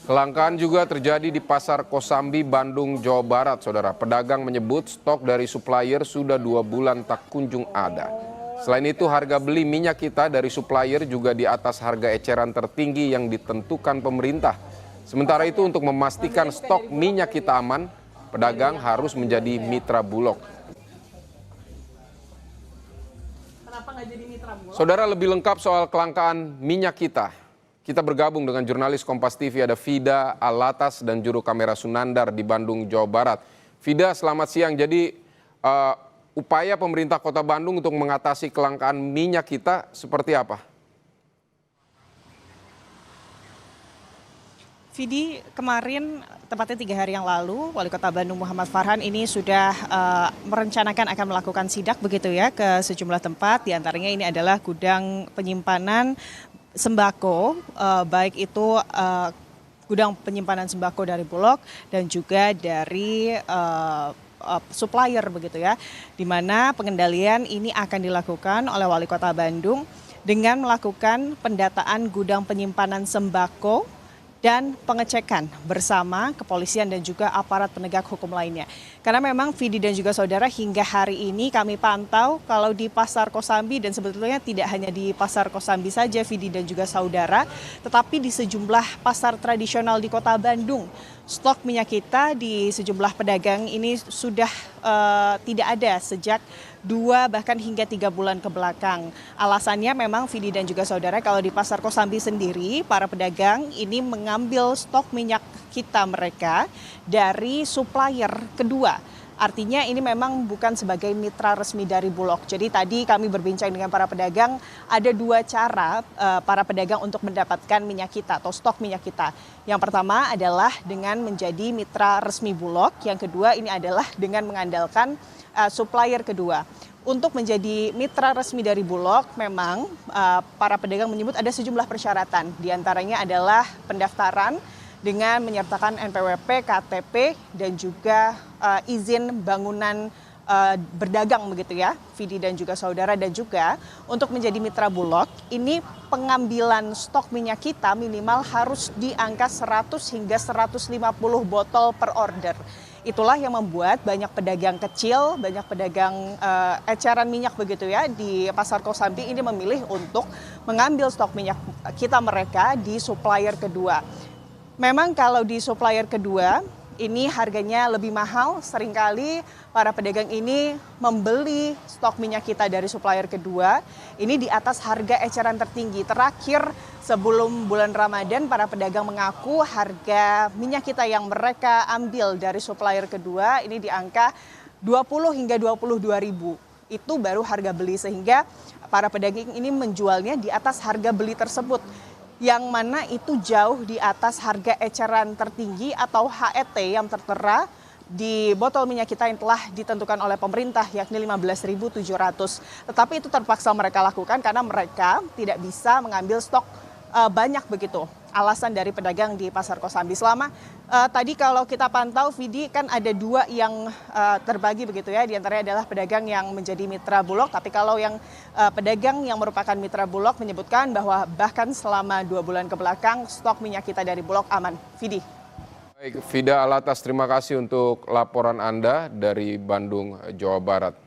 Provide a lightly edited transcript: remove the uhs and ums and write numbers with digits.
Kelangkaan juga terjadi di Pasar Kosambi, Bandung, Jawa Barat, Saudara. Pedagang menyebut stok dari supplier sudah 2 bulan tak kunjung ada. Selain itu, harga beli minyak kita dari supplier juga di atas harga eceran tertinggi yang ditentukan pemerintah. Sementara itu, untuk memastikan stok minyak kita aman, pedagang harus menjadi mitra Bulog. Saudara, lebih lengkap soal kelangkaan minyak kita bergabung dengan jurnalis Kompas TV, ada Vida Alatas dan juru kamera Sunandar di Bandung, Jawa Barat. Vida, selamat siang. Jadi upaya pemerintah Kota Bandung untuk mengatasi kelangkaan minyak kita seperti apa? Vidi, kemarin tepatnya 3 hari yang lalu, Wali Kota Bandung Muhammad Farhan ini sudah merencanakan akan melakukan sidak begitu ya ke sejumlah tempat. Di antaranya ini adalah gudang penyimpanan sembako, baik itu gudang penyimpanan sembako dari Bulog dan juga dari supplier begitu ya, di mana pengendalian ini akan dilakukan oleh Wali Kota Bandung dengan melakukan pendataan gudang penyimpanan sembako dan pengecekan bersama kepolisian dan juga aparat penegak hukum lainnya. Karena memang Vidi dan juga saudara, hingga hari ini kami pantau kalau di Pasar Kosambi, dan sebetulnya tidak hanya di Pasar Kosambi saja Vidi dan juga saudara, tetapi di sejumlah pasar tradisional di Kota Bandung, stok minyak kita di sejumlah pedagang ini sudah tidak ada sejak 2 bahkan hingga 3 bulan ke belakang. Alasannya memang Vidi dan juga saudara, kalau di Pasar Kosambi sendiri para pedagang ini mengambil stok minyak kita mereka dari supplier kedua. Artinya ini memang bukan sebagai mitra resmi dari Bulog. Jadi tadi kami berbincang dengan para pedagang, ada 2 cara para pedagang untuk mendapatkan minyak kita atau stok minyak kita. Yang pertama adalah dengan menjadi mitra resmi Bulog, yang kedua ini adalah dengan mengandalkan supplier kedua. Untuk menjadi mitra resmi dari Bulog, memang para pedagang menyebut ada sejumlah persyaratan. Di antaranya adalah pendaftaran dengan menyertakan NPWP, KTP, dan juga izin bangunan berdagang begitu ya, Vidi dan juga saudara. Dan juga untuk menjadi mitra Bulog, ini pengambilan stok minyak kita minimal harus di angka 100 hingga 150 botol per order. Itulah yang membuat banyak pedagang kecil, banyak pedagang eceran minyak begitu ya di Pasar Kosambi ini memilih untuk mengambil stok minyak kita mereka di supplier kedua. Memang kalau di supplier kedua ini harganya lebih mahal, seringkali para pedagang ini membeli stok minyak kita dari supplier kedua ini di atas harga eceran tertinggi. Terakhir sebelum bulan Ramadan, para pedagang mengaku harga minyak kita yang mereka ambil dari supplier kedua ini di angka 20 hingga 22.000. Itu baru harga beli, sehingga para pedagang ini menjualnya di atas harga beli tersebut, yang mana itu jauh di atas harga eceran tertinggi atau HET yang tertera di botol minyak kita yang telah ditentukan oleh pemerintah, yakni 15.700. Tetapi itu terpaksa mereka lakukan karena mereka tidak bisa mengambil stok banyak begitu. Alasan dari pedagang di Pasar Kosambi. Selama tadi kalau kita pantau, Vidi, kan ada 2 yang terbagi begitu ya. Di antaranya adalah pedagang yang menjadi mitra Bulog. Tapi kalau yang pedagang yang merupakan mitra Bulog menyebutkan bahwa bahkan selama 2 bulan ke belakang stok minyak kita dari Bulog aman. Vidi. Baik, Vida Alatas, terima kasih untuk laporan Anda dari Bandung, Jawa Barat.